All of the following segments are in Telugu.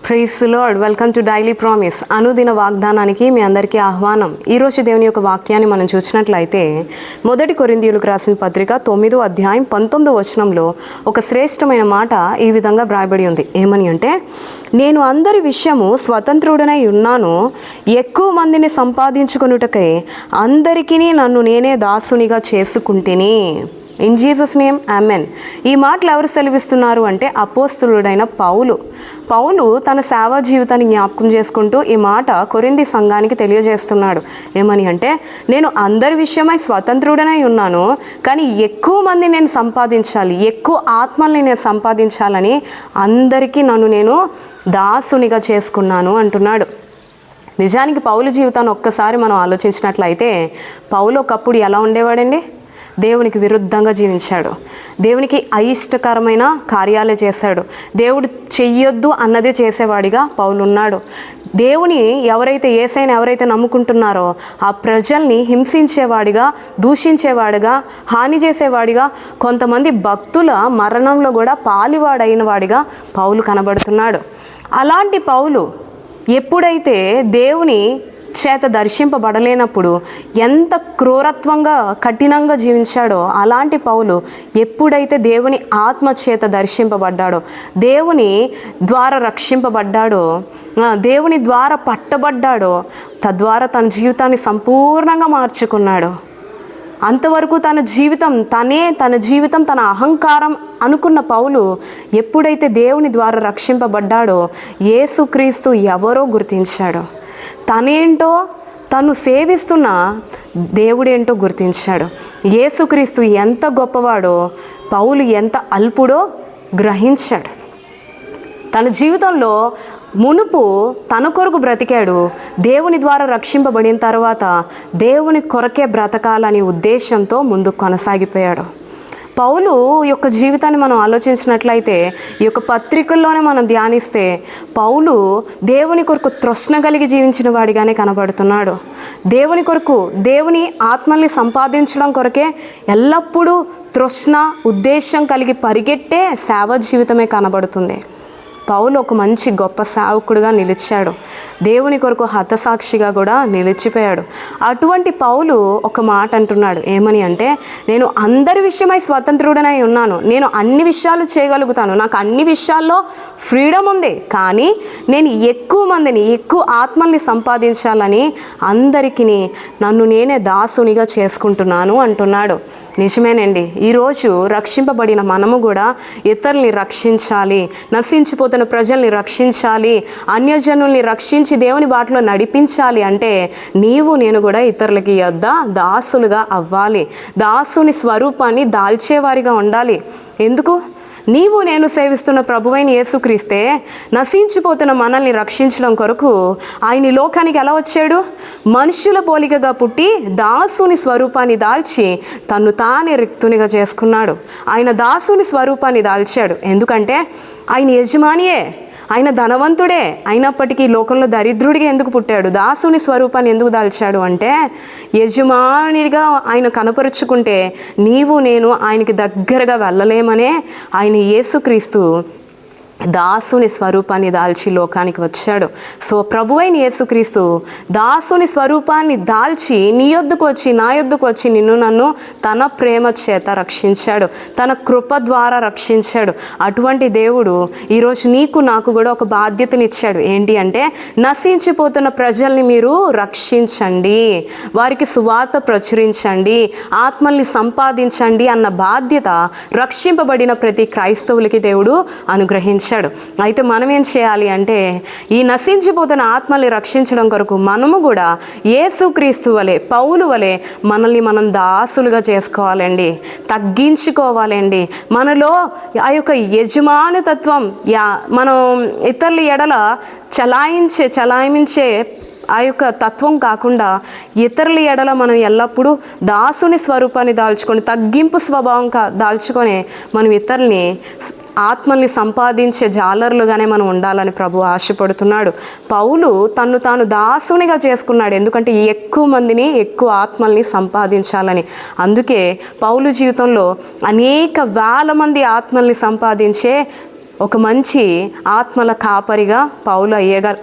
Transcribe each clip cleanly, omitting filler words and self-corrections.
Praise the Lord. Welcome to daily promise. అనుదిన వాగ్దానానికి మీ అందరికీ ఆహ్వానం. ఈరోజు దేవుని యొక్క వాక్యాన్ని మనం చూసినట్లయితే 1 కొరింథీయులకు రాసిన పత్రిక 9వ అధ్యాయం 19వ వచనంలో ఒక శ్రేష్టమైన మాట ఈ విధంగా వ్రాయబడి ఉంది. ఏమని అంటే, నేను అందరి విషయము స్వతంత్రుడనై ఉన్నాను, ఎక్కువ మందిని సంపాదించుకొనుటకై అందరికీ నన్ను నేనే దాసునిగా చేసుకుంటేని. In Jesus name amen. ఈ మాటలు ఎవరు సెలవిస్తున్నారు అంటే అపోస్తలుడైన పౌలు తన సేవా జీవితాన్ని జ్ఞాపకం చేసుకుంటూ ఈ మాట కొరింథీ సంఘానికి తెలియజేస్తున్నాడు. ఏమని అంటే, నేను అందరి విషయమై స్వతంత్రుడనై ఉన్నాను, కానీ ఎక్కువ మంది నేను సంపాదించాలి, ఎక్కువ ఆత్మల్ని నేను సంపాదించాలని అందరికీ నన్ను నేను దాసునిగా చేసుకున్నాను అంటున్నాడు. నిజానికి పౌలు జీవితాన్ని ఒక్కసారి మనం ఆలోచించినట్లయితే, పౌలు ఒకప్పుడు ఎలా ఉండేవాడండి? దేవునికి విరుద్ధంగా జీవించాడు, దేవునికి అయిష్టకరమైన కార్యాలే చేశాడు, దేవుడు చెయ్యొద్దు అన్నదే చేసేవాడిగా పౌలు ఉన్నాడు. దేవుని యేసయ్యని ఎవరైతే నమ్ముకుంటున్నారో ఆ ప్రజల్ని హింసించేవాడిగా, దూషించేవాడిగా, హాని చేసేవాడిగా, కొంతమంది భక్తుల మరణంలో కూడా పాలివాడైన వాడిగా పౌలు కనబడుతున్నాడు. అలాంటి పౌలు ఎప్పుడైతే దేవుని చేత దర్శింపబడలేనప్పుడు ఎంత క్రూరత్వంగా, కఠినంగా జీవించాడో, అలాంటి పౌలు ఎప్పుడైతే దేవుని ఆత్మ చేత దర్శింపబడ్డాడో, దేవుని ద్వారా రక్షింపబడ్డాడో, దేవుని ద్వారా పట్టబడ్డాడో, తద్వారా తన జీవితాన్ని సంపూర్ణంగా మార్చుకున్నాడు. అంతవరకు తన జీవితం తన అహంకారం అనుకున్న పౌలు ఎప్పుడైతే దేవుని ద్వారా రక్షింపబడ్డాడో, యేసుక్రీస్తు ఎవరో గుర్తించాడు. తనేంటో, తను సేవిస్తున్న దేవుడేంటో గుర్తించాడు. యేసుక్రీస్తు ఎంత గొప్పవాడో, పౌలు ఎంత అల్పుడో గ్రహించాడు. తన జీవితంలో మునుపు తన కొరకు బ్రతికాడు, దేవుని ద్వారా రక్షింపబడిన తర్వాత దేవుని కొరకే బ్రతకాలని ఉద్దేశంతో ముందుకు కొనసాగిపోయాడు. పౌలు యొక్క జీవితాన్ని మనం ఆలోచించినట్లయితే, ఈ యొక్క పత్రికల్లోనే మనం ధ్యానిస్తే, పౌలు దేవుని కొరకు తృష్ణ కలిగి జీవించిన వాడిగానే కనబడుతున్నాడు. దేవుని కొరకు, దేవుని ఆత్మల్ని సంపాదించడం కొరకే ఎల్లప్పుడూ తృష్ణ, ఉద్దేశం కలిగి పరిగెట్టే సేవ జీవితమే కనబడుతుంది. పౌలు ఒక మంచి గొప్ప సేవకుడుగా నిలిచాడు, దేవుని కొరకు హతసాక్షిగా కూడా నిలిచిపోయాడు. అటువంటి పౌలు ఒక మాట అంటున్నాడు. ఏమని అంటే, నేను అందరి విషయమై స్వతంత్రుడనై ఉన్నాను, నేను అన్ని విషయాలు చేయగలుగుతాను, నాకు అన్ని విషయాల్లో ఫ్రీడమ్ ఉంది, కానీ నేను ఎక్కువ మందిని, ఎక్కువ ఆత్మల్ని సంపాదించాలని అందరికీ నన్ను నేనే దాసునిగా చేసుకుంటున్నాను అంటున్నాడు. నిజమేనండి. ఈరోజు రక్షింపబడిన మనము కూడా ఇతరుల్ని రక్షించాలి, నశించిపోతున్న ప్రజల్ని రక్షించాలి, అన్యజనుల్ని రక్షించి దేవుని బాటలో నడిపించాలి అంటే నేను కూడా ఇతరులకి దాసులుగా అవ్వాలి, దాసుని స్వరూపాన్ని దాల్చేవారిగా ఉండాలి. ఎందుకు? నేను సేవిస్తున్న ప్రభువైన యేసుక్రీస్తే నశించిపోతున్న మనల్ని రక్షించడం కొరకు ఆయన లోకానికి ఎలా వచ్చాడు? మనుషుల పోలికగా పుట్టి దాసుని స్వరూపాన్ని దాల్చి తను తానే రిక్తునిగా చేసుకున్నాడు. ఆయన దాసుని స్వరూపాన్ని దాల్చాడు. ఎందుకంటే ఆయన యజమానియే, ఆయన ధనవంతుడే, అయినప్పటికీ లోకంలో దరిద్రుడిగా ఎందుకు పుట్టాడు? దాసుని స్వరూపాన్ని ఎందుకు దాల్చాడు అంటే, యజమానిగా ఆయన కనపరుచుకుంటే నేను ఆయనకి దగ్గరగా వెళ్ళలేమనే ఆయన యేసుక్రీస్తు దాసుని స్వరూపాన్ని దాల్చి లోకానికి వచ్చాడు. సో ప్రభువైన యేసుక్రీస్తు దాసుని స్వరూపాన్ని దాల్చి నీ యొద్దకు వచ్చి, నా యొద్దకు వచ్చి నన్ను తన ప్రేమ చేత రక్షించాడు, తన కృప ద్వారా రక్షించాడు. అటువంటి దేవుడు ఈరోజు నాకు కూడా ఒక బాధ్యతనిచ్చాడు. ఏంటి అంటే, నశించిపోతున్న ప్రజల్ని మీరు రక్షించండి, వారికి సువార్త ప్రచురించండి, ఆత్మల్ని సంపాదించండి అన్న బాధ్యత రక్షింపబడిన ప్రతి క్రైస్తవులకి దేవుడు అనుగ్రహించాడు. అయితే మనం ఏం చేయాలి అంటే, ఈ నశించిపోతున్న ఆత్మల్ని రక్షించడం కొరకు మనము కూడా యేసుక్రీస్తు వలె, పౌలు వలె మనల్ని మనం దాసులుగా చేసుకోవాలండి, తగ్గించుకోవాలండి. మనలో ఆ యొక్క యజమానతత్వం, మనం ఇతరుల ఎడల చలాయించే ఆ యొక్క తత్వం కాకుండా ఇతరుల ఎడల మనం ఎల్లప్పుడూ దాసుని స్వరూపాన్ని దాల్చుకొని, తగ్గింపు స్వభావం దాల్చుకొని మనం ఇతరుల్ని ఆత్మల్ని సంపాదించే జాలర్లుగానే మనం ఉండాలని ప్రభు ఆశపడుతున్నాడు. పౌలు తన్ను తాను దాసునిగా చేసుకున్నాడు, ఎందుకంటే ఎక్కువ మందిని, ఎక్కువ ఆత్మల్ని సంపాదించాలని. అందుకే పౌలు జీవితంలో అనేక వేల మంది ఆత్మల్ని సంపాదించే ఒక మంచి ఆత్మల కాపరిగా పౌలు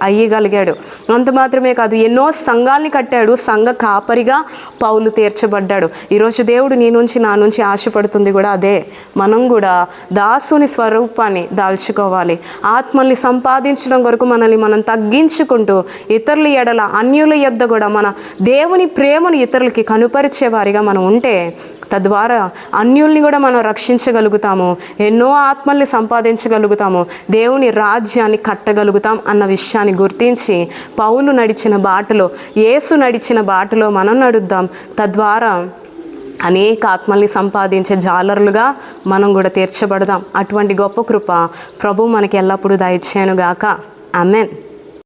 అయ్యగలిగాడు. అంత మాత్రమే కాదు, ఎన్నో సంఘాల్ని కట్టాడు. సంఘ కాపరిగా పౌలు తీర్చబడ్డాడు. ఈరోజు దేవుడు నీ నుంచి నా నుంచి ఆశపడుతుంది కూడా అదే. మనం కూడా దాసుని స్వరూపాన్ని దాల్చుకోవాలి. ఆత్మల్ని సంపాదించడం కొరకు మనల్ని మనం తగ్గించుకుంటూ ఇతరుల ఎడల అన్యుల యొద్ద కూడా మన దేవుని ప్రేమను ఇతరులకి కనుపరిచేవారిగా మనం ఉంటే తద్వారా అన్యుల్ని కూడా మనం రక్షించగలుగుతాము, ఎన్నో ఆత్మల్ని సంపాదించగలుగుతాము, దేవుని రాజ్యాన్ని కట్టగలుగుతాం అన్న విషయాన్ని గుర్తించి పౌలు నడిచిన బాటలో, యేసు నడిచిన బాటలో మనం నడుద్దాం. తద్వారా అనేక ఆత్మల్ని సంపాదించే జాలరులుగా మనం కూడా తీర్చబడదాం. అటువంటి గొప్ప కృప ప్రభు మనకి ఎల్లప్పుడూ దయచేయనుగాక. ఆమేన్.